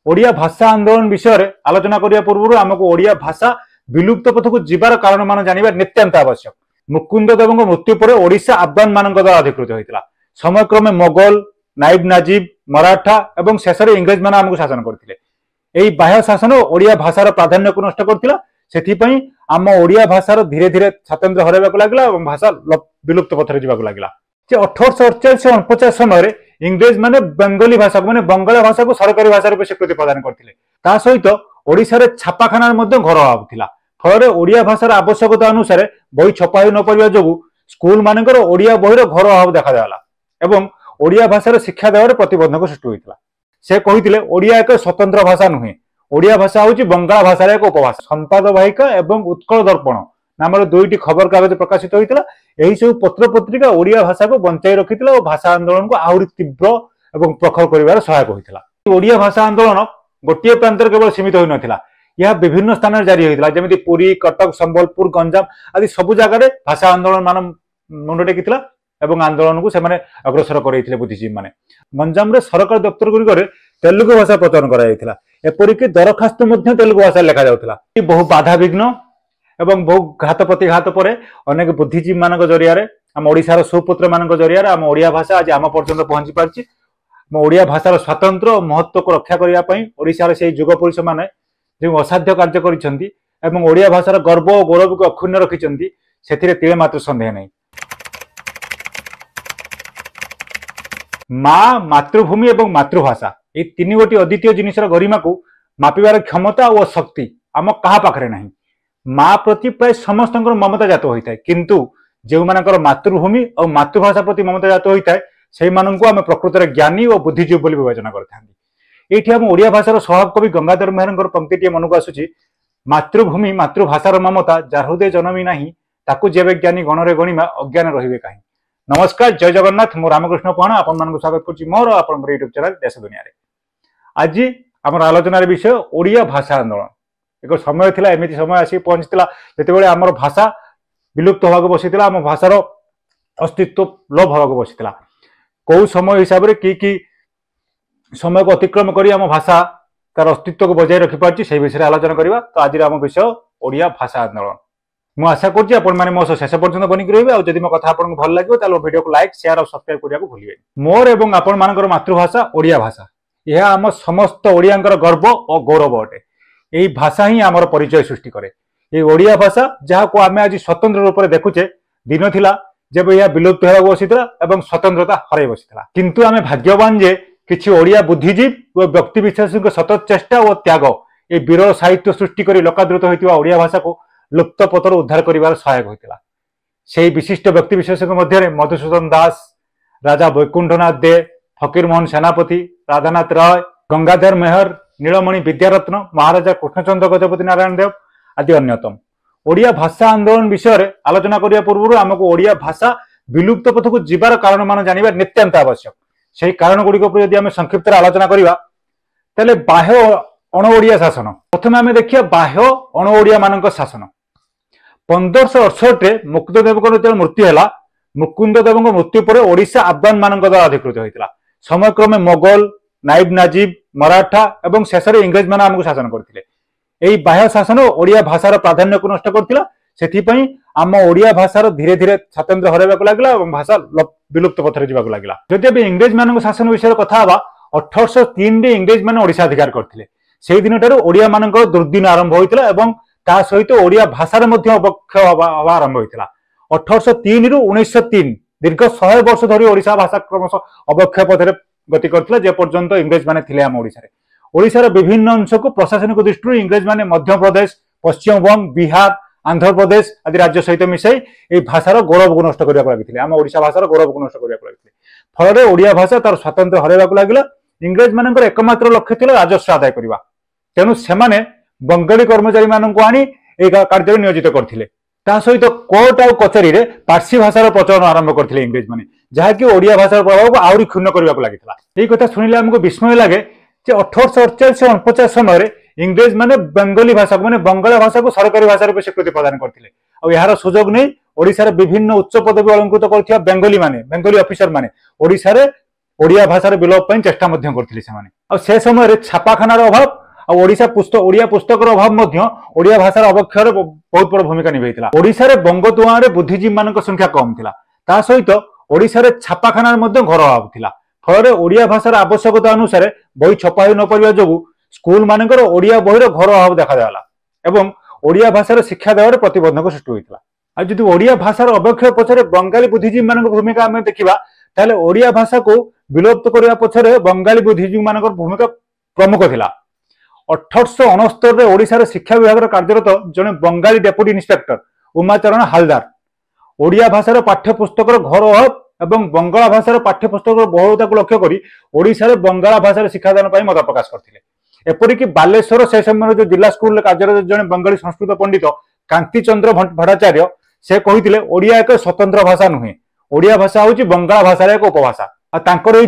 ओडिया भाषा आंदोलन विषय में आलोचना करने पूर्व आमको ओडिया भाषा विलुप्त पथ को जीवार कारण मान जानवा नित्यांत आवश्यक। मुकुंद देव मृत्यु पर ओडिशा अफगान मान द्वारा अधिकृत होता। समयक्रमे मोगल, नाइब नाजिब, मराठा और शेष इंग्रेज मान आमको शासन करते। बाह्य शासन ओडिया भाषार प्राधान्य को नष्ट करथिला। सेथिपई आम ओडिया भाषार धीरे धीरे स्वातंत्र्य हरैबाक लागला और भाषा विलुप्त पथरे जीवाक लागला। 1848-49 समय इंग्रेज माने बेंगली भाषा को माने बंगाला भाषा को सरकारी भाषा रूप स्वीकृति प्रदान करथिले। ता सहित ओडिशा रे छापाखाना मध्य घर अभाव थिला। फल ओडिया भाषार आवश्यकता अनुसार बही छपा हो न पारिबा जोगु स्कूल मानकर ओडिया बहीर घर अभाव देखा जाला एवं ओडिया भाषार शिक्षा देवार प्रतिबंधक सृष्टि होइतिला। से कहिथिले ओडिया एक स्वतंत्र भाषा नुहे, ओडिया भाषा होची बंगाला भाषार एक उपभाषा। संपाद वाहिका एवं उत्कल दर्पण नाम दुईटी खबर कागज प्रकाशित होता। यही सब पत्र पत्रिका ओडिया भाषा को बंचाई रखिता और भाषा आंदोलन को आहरी तीव्र और प्रखर कर सहायक होता। ओडिया भाषा आंदोलन गोटे प्रांतर केवल सीमित हो नाला, यह विभिन्न स्थान में जारी होता। जमी पुरी, कटक, संबलपुर, गंजाम आदि सबु जगह भाषा आंदोलन मान मुंड टेकी एवं आंदोलन को सेमाने अग्रसर करते बुद्धिजीवी माने। गंजाम सरकार दफ्तर गुड़िक तेलुगु भाषा प्रचलन कराइला। एपरिक दरखास्त तेलुगु भाषा लिखा जाता। बहु बाधा विघ्न एवं बहु घात प्रतिघात पर अनेक बुद्धिजीवी मान जरिया आम ओडिशार सुपुत्र मान जरिया आम ओडिया भाषा आज आम पर्यंत पहुंची पार्टी। ओडिया भाषार स्वातंत्र्य और महत्व को रक्षा करने ओडिशार से युग पुरुष माने जो असाध्य कार्य कर ओडिया भाषार गर्व और गौरव को अक्षुण्ण रखिंट से तिले मात्र संदेह नहीं। माँ, मातृभूमि और मातृभाषा ये तीन गोटी अद्वितीय जिनिसर गरिमा को मापिबार क्षमता और शक्ति आम क्या पाखे ना। माँ प्रति प्राय समस्त ममता जात होता है, किंतु जो मानकर मातृभूमि और मातृभाषा प्रति ममता जात होता है से आम प्रकृत में ज्ञानी और बुद्धिजीवी बोली विवेचना करते। ये आम ओडिया भाषार स्वभाव कवि गंगाधर मेहर पंक्ति मन को आसूची, मातृभूमि मातृभाषार ममता जार हृदय जनमी नाही, ताकू जेबे ज्ञानी गणरे गणिमा अज्ञान रहिबे काहे। नमस्कार, जय जगन्नाथ। मु रामकृष्ण पहाण आपण मानक स्वागत करछि मोर आपण यूट्यूब चैनल देश दुनिया रे। आज आम आलोचनार विषय ओडिया भाषा आंदोलन। एक समय थिला, एमिति समय आसी पहुंचीला जेतेबेले आमर भाषा विलुप्त होगा बसीला, आम भाषार अस्तित्व लोप होगा बसीला। कौ समय हिसाब से कि समय को अतिक्रम कर आम भाषा तार अस्तित्व को बजाय रखिपार से विषय आलोचना करवा। तो आज आम विषय ओडिया भाषा आंदोलन। मुझे आशा करें मो शेष पर्यटन बनिक रही है। जदि मो कथा आपको भल लगे तो वीडियो को लाइक, शेयर और सब्सक्राइब करने को भूलिए। मोर एवं आपण मानकर मातृभाषा ओडिया भाषा, यह आम समस्त ओडिया गर्व और गौरव अटे। यही भाषा ही आमर परिचय सृष्टि करे। ये ओडिया भाषा जहाँ को आम आज स्वतंत्र रूप से देखुचे, दिन थिला जब यह विलुप्त होगा बसीला और स्वतंत्रता हर बसीला। किंतु आम भाग्यवान जे किछि ओडिया बुद्धिजीवी और व्यक्ति विशेष सतत चेष्टा और त्याग ये वीर साहित्य सृष्टि कर लोकादृत होता ओडिया भाषा को लुप्त पथर उद्धार कर सहायक होता। से विशिष्ट व्यक्ति विशेष मध्य मधुसूदन दास, राजा वैकुंठनाथ दे, फकीर मोहन सेनापति, राधानाथ राय, गंगाधर मेहर, नीलमणि विद्यारत्न, महाराजा कृष्णचंद्र गजपति नारायण देव आदि अन्यतम। ओडिया भाषा आंदोलन विषय में आलोचना करने पूर्व आमको ओडिया भाषा विलुप्त पथ को जीवार कारण मान जानवा नित्यांत आवश्यक। से कारण गुड़िक यदि आम संक्षिप्त आलोचना करवा तेल बाह्य अण ओडिया शासन। प्रथम आम देखिए बाह्य अण ओडिया मान शासन। 1568 मुकुंददेव जो मृत्यु है, मुकुंददेव मृत्यु पर ओडिशा अफगान मान द्वारा अधिकृत होता। समयक्रमे मोगल, नाइब नाजिब, मराठा और शेष इंग्रेज मान आमको शासन करते। बाह्य शासन ओडिया भाषार प्राधान्य को नष्ट करथिला। सेथिपई आम ओडिया भाषार धीरे धीरे स्वातंत्र्य हरैबाक लागला और भाषा विलुप्त पथरे जीवाक लागला। जदि अब इंग्रेज मान शासन विषय कथा हवा, 1803 रे इंग्रेज मान ओडिशा अधिकार करथिले। से दिन ठारू ओडिया मान दुर्दिन आरंभ होइतिला एवं ता सहित ओडिया भाषार मध्य अवक्षय हवा आरंभ होइतिला। 1803 रु 1903 दीर्घ 100 वर्ष धरी ओडिशा भाषा क्रमशः अवक्षय पथरे गति करथिला, जे पर्यंत इंग्रेज माने थिले आम ओडिशा रे। ओडिशार विभिन्न अंश को प्रशासनिक दृष्टि इंग्रेज माने मध्य प्रदेश, पश्चिम बंग, बिहार, आंध्र प्रदेश आदि राज्य सहित मिसाई ए भाषार गौरव को नष्ट करने लगी। आम ओडिशा भाषार गौरव को नष्ट करने लगी। फल ओडिया भाषा तार स्वातंत्र्य हरैबाक लगिला। इंग्रेज मानकर एकमात्र लक्ष्य थिला राजस्व आदाय करबा। तेणु सेमाने बंगाली कर्मचारी मानक आनी ए कार्य नियोजित करथिले। ता सहित कोर्ट और कचेरी रे पार्सी भाषार प्रचलन आरंभ करथिले इंग्रेज माने, जहाँकि ओडिया भाषार प्रभाव को आहरी क्षुण्ण करने लगिला। यही कथा शुणिले आमको विस्मय लगे जे 1848-49 समय इंग्रेज माने बेंगली भाषा को माने बंगाला भाषा को सरकारी भाषा रूप स्वीकृति प्रदान करथिले। और यार सुजोग नहीं ओडिशा रे विभिन्न उच्च पदवी अलंकृत करथिया बेंगली माने, बेंगली ऑफिसर माने ओडिशा रे ओडिया भाषार विलोप चेष्टा करते से समय छापाखानार अभाव ओडिया पुस्तकर अभाव ओडिया भाषार अवक्षय बहुत बड़ भूमिका निभाई ओडिशा बंगतुआ बुद्धिजीवी मान संख्या कम था ता सहित ओडिशा छापाखानार घर अभाव था फल ओडिया भाषार आवश्यकता अनुसार बही छपा न पारिबा जोगु स्कूल मानकर ओडिया बहीर घर अभाव देखा एवं ओडिया भाषार शिक्षा देवार प्रतिबंधक सृष्टि होता आज जदि ओडिया भाषार अवक्षय पछरे बंगाली बुद्धिजीवी मान भूमिका आम देखा ताले ओडिया भाषा को विलुप्त करने पछरे बंगाली बुद्धिजीवी मान भूमिका प्रमुख थिला 1869 ओडिशार शिक्षा विभाग कार्यरत जड़े बंगाली डेप्यूटी इन्स्पेक्टर उमाचरण हालदार ओडिया भाषार पाठ्यपुस्तकर घर अभाव एवं बंगाला भाषार पाठ्यपुस्तक बहुलता को लक्ष्य कर ओडिशार बंगाला भाषार शिक्षादान मत प्रकाश करते एपरिक बालेश्वर से समय जो जिला स्कूल कार्यरत जड़े बंगाली संस्कृत पंडित कांति चंद्र भट्टाचार्य से कहते ओडिया एक स्वतंत्र भाषा नुहे ओडिया भाषा हूँ बंगाला भाषार एक उपभाषा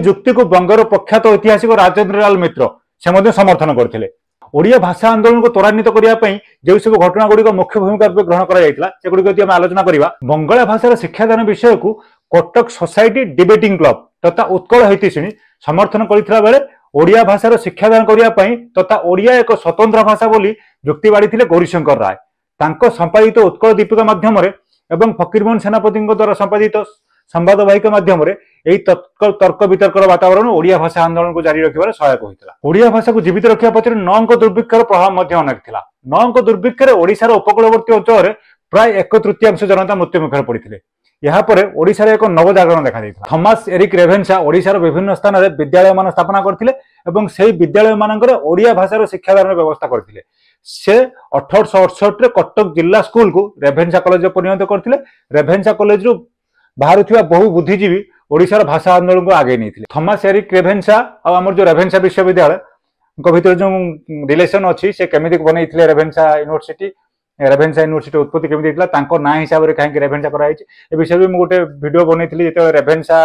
युक्ति को बंगर प्रख्यात ऐतिहासिक राजेंद्र लाल मित्र से समर्थन करते ओडिया भाषा आंदोलन को त्वरान्वित करने जो सब घटना गुड़िक मुख्य भूमिका ग्रहण कर आलोचना करवा बंगाला भाषार शिक्षादान विषय को कटक सोसाइटी डिबेटिंग क्लब तथा उत्कल हितैषिणी समर्थन करथिला बेले ओडिया भाषार शिक्षादान करने तथा ओडिया एक स्वतंत्र भाषा बोली युक्ति बाढ़ी गौरीशंकर राय तांको संपादित उत्कल दीपिका माध्यम एवं फकीरमोहन सेनापति द्वारा संपादित संवाद वाहिका माध्यम तर्क वितर्क वातावरण ओडिया भाषा आंदोलन को जारी रखिबार सहायक होइतला ओडिया भाषा को जीवित रखा पछरे नौंक दुर्भिक्षर प्रभाव अनेक थिला नौंक दुर्भिक्षर ओडिशार उपकूलवर्ती अंचल प्राय 1/3 जनता मृत्युमुखर पड़ते यापर ओडिशार एक नवजागरण देखा थॉमस एरिक रेभेन्सा ओडिशार विभिन्न स्थान में विद्यालय मान स्थापना करते से विद्यालय मानकर ओडिया भाषार शिक्षादान व्यवस्था करते से 1868 कटक जिला स्कूल को रेभेन्सा कॉलेज परिणत करते रेभेन्सा कॉलेज रु बाहर बहु बुद्धिजीवी ओडिशार भाषा आंदोलन को आगे नहीं थॉमस एरिक रेभेन्सा आम जो रेभेन्सा विश्वविद्यालय भीतर जो रिलेशन अच्छी से केमिति बनई रेभेन्सा यूनिवर्सिटी उत्पत्ति केमिति ना हिसाब से कहीं रेभेन्सा कराई ए विषय भी मुझे वीडियो बनई जो रेभेन्सा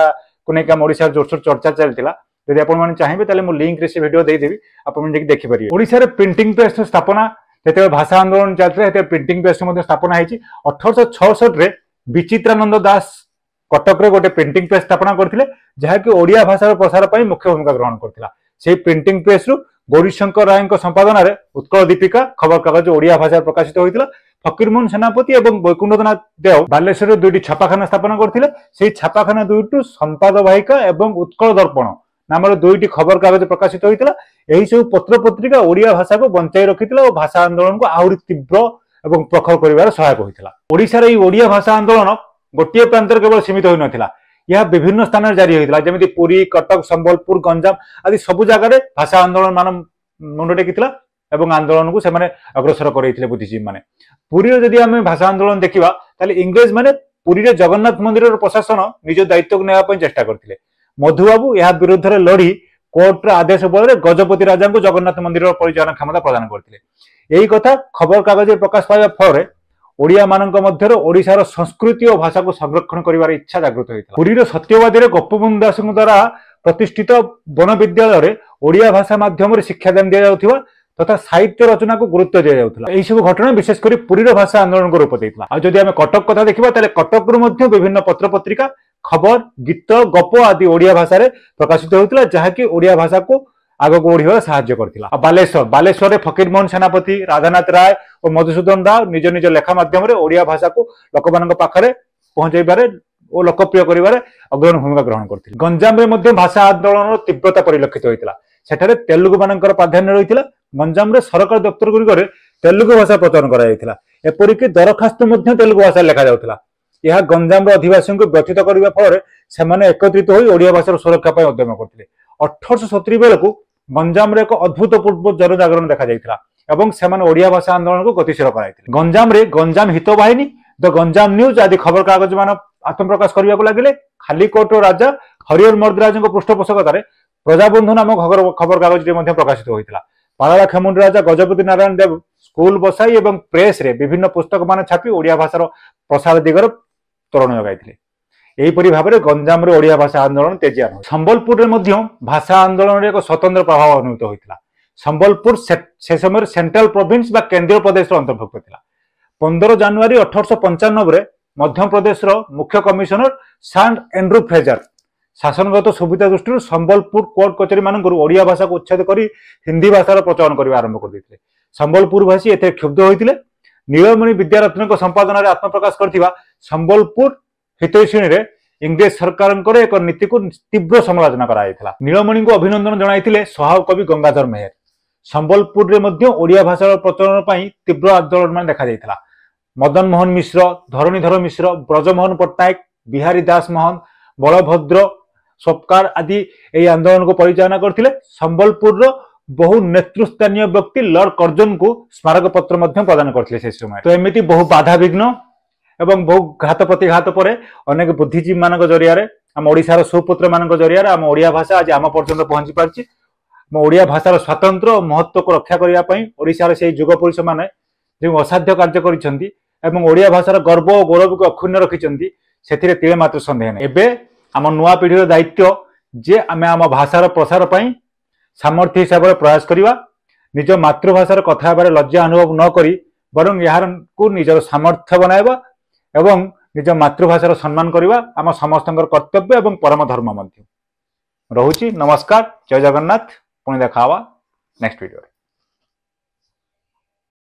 को लेकिन ओडिशा जोरसोर चर्चा चलता यदि आपने चाहिए मुझे लिंक रे से वीडियो देदेवी आपड़ी देखिपारे ओडिशा प्रिंटिंग प्रेस स्थापना जो भाषा आंदोलन चलता प्रिंटिंग प्रेस स्थापना होती 1866 विचित्रानंद दास कटक रे गोटे प्रिंटिंग प्रेस स्थापना करथिले जहाँकि ओडिया भाषार प्रसार पर मुख्य भूमिका ग्रहण करथिला से प्रिंटिंग प्रेस रु गौरीशंकर राय संपादन में उत्कल दीपिका खबर कागज ओडिया भाषा प्रकाशित होता फकीरमोहन सेनापति और वैकुंठनाथ देव बालेश्वर दुईटी छापाखाना स्थापना करथिले से छापाखाना दुईटू संपाद वाहिका और उत्कल दर्पण नाम दुईटी खबर कागज प्रकाशित होता यही सब पत्र पत्रिका ओडिया भाषा को बंचाई रखिथिला और भाषा आंदोलन को आहरी तीव्र और प्रखर कर सहायक होता ओडिशार एई ओडिया भाषा आंदोलन गोटे प्रांतर केवल सीमित हो नाला यह विभिन्न स्थान में जारी होता जमी पुरी कटक संबलपुर गंजाम आदि सबु जगह भाषा आंदोलन मान मुंड टेकी आंदोलन को अग्रसर करते बुद्धिजीवी मैंने पुरी जदि आम भाषा आंदोलन देखा इंग्रेज मैंने पुरी जगन्नाथ मंदिर प्रशासन निज दायित्व को नापी चेष्टा करते मधुबाबू यह विरुद्ध में लड़ी कोर्टर आदेश बल गजपति राजा को जगन्नाथ मंदिर परिचालन क्षमता प्रदान करते यही कथा खबर कागज प्रकाश पाइबा फल ओडिया मानक मध्य ओडिशार संस्कृति और भाषा को संरक्षण करिवार इच्छा जागृत होता पुरीर सत्यवादी गोपबंधु दास द्वारा प्रतिष्ठित वन विद्यालय ओडिया भाषा माध्यम शिक्षादान दि जाउथिबा तथा साहित्य रचना को गुरुत्व दि जाउथिला एही सब घटना विशेषकर पुरीर भाषा आंदोलन को रूप देइतला आ जदि आमे कटक कथा देखिबा ताले कटक रु मध्ये विभिन्न पत्र पत्रिका खबर गीत गप आदि ओडिया भाषा रे प्रकाशित होउतिला जहाँकि ओडिया भाषा को आग को बढ़िया साहाय्य करथिला बालेश्वर फकीरमोहन सेनापति राधानाथ राय और मधुसूदन राव निज निज लेखा माध्यम ओडिया भाषा को लोक पाखरे पहुंचाइबारे और लोकप्रिय करिबारे अग्रणी भूमिका ग्रहण करथिले गंजाम रे मध्ये भाषा आंदोलन तीव्रता परिलक्षित होइतिला सेठारे तेलुगु मानकर प्राधान्य रहितिला गंजाम रे सरकार दफ्तर गुरिक तेलुगु भाषा प्रचलन करा जायतिला एपरिक दरखास्त मध्ये तेलुगु भाषा लिखा जाउतिला यह गंजाम रे अधिवासी को व्यथित करबा फल सेमाने एकत्रित होई ओडिया भाषार सुरक्षा पय उद्यम करथिले 1870 बेलकु गंजाम रे एक अभूतपूर्व जनजागरण देखा जायतिला एवं सेमाने ओडिया भाषा आंदोलन को गतिशील कराइथिले गंजाम रे गंजाम हित बाहिनी द गंजाम न्यूज आदि खबर कागज मान आत्मप्रकाश करने को लगे खालीकोट राजा हरिहर मर्दराज पृष्ठपोषकतार प्रजाबंधु नामक खबर कागज प्रकाशित होता पाला खेमुंडी राजा गजपति नारायण देव स्कूल बसाई और प्रेस रे विभिन्न पुस्तक मान छापी ओडिया भाषार प्रसार दिगर त्वरण जगाई यहीपरि भाव में गंजाम रे ओडिया भाषा आंदोलन तेजियान संबलपुर में भाषा आंदोलन एक स्वतंत्र प्रभाव अनुभूत होता संबलपुर से समय सेंट्रल प्रोविंस बा केंद्रीय प्रदेश अंतर्भुक्त था 15 जनवरी 1895 मध्य प्रदेश मुख्य कमिशनर सांट एंड्रू फ्रेजर शासनगत सुविधा दृष्टि संबलपुर कोर्ट कचेरी मानक ओडिया भाषा को उच्छेद कर हिंदी भाषार प्रचलन करने आरंभ कर संबलपुरवासी एथे क्षुब्ध होते नीलमणि विद्यारत्न संपादन में आत्मप्रकाश कर संबलपुर हितैषिणी रे इंग्रेज सरकार एक नीति को तीव्र समालोचना कराइथिला। नीलमणि को अभिनंदन जणाइथिले स्वभाव गंगाधर मेहर। संबलपुर में ओडिया भाषा प्रचलन पर तीव्र आंदोलन देखा जाइथिला। मदन मोहन मिश्र, धरणीधर मिश्र, ब्रजमोहन पट्टनायक, बिहारी दास महंत, बलभद्र सपकार आदि यह आंदोलन को परिचालना करथिले। संबलपुर बहु नेतृस्थानीय व्यक्ति लॉर्ड कर्जन को स्मारक पत्र प्रदान करथिले से समय। तो एमिति बहु बाधा विघ्न एवं बहु घात प्रतिघात पर अनेक बुद्धिजीवी मान जरिया आम ओडिशार सुपुत्र मान जरिया आम ओडिया भाषा आज आम पर्यंत पहुंची पारछि। ओडिया भाषार स्वतंत्र और महत्व को रक्षा करने ओडिशार से युग पुरुष माने जो असाध्य कार्य करिसेंती एवं ओडिया भाषार गर्व और गौरव को अक्षुण्ण रखिसेंती सेथिरे तिळे मात्र संदेह नहीं। एबे आम नुआ पीढ़ीर दायित्व जे आमे आम भाषार प्रसार पई सामर्थ्य हिसाब से प्रयास करवा। निज मातृभाषार कथा हेबार लज्जा अनुभव न करी बरं यार को निजर सामर्थ्य बनाइबा एवं निज मातृभाषार सम्मान करवा आम समस्तंकर कर्तव्य एवं परम धर्म मध्य। रहुछि नमस्कार, जय जगन्नाथ। पुणी देखा नेक्स्ट वीडियो।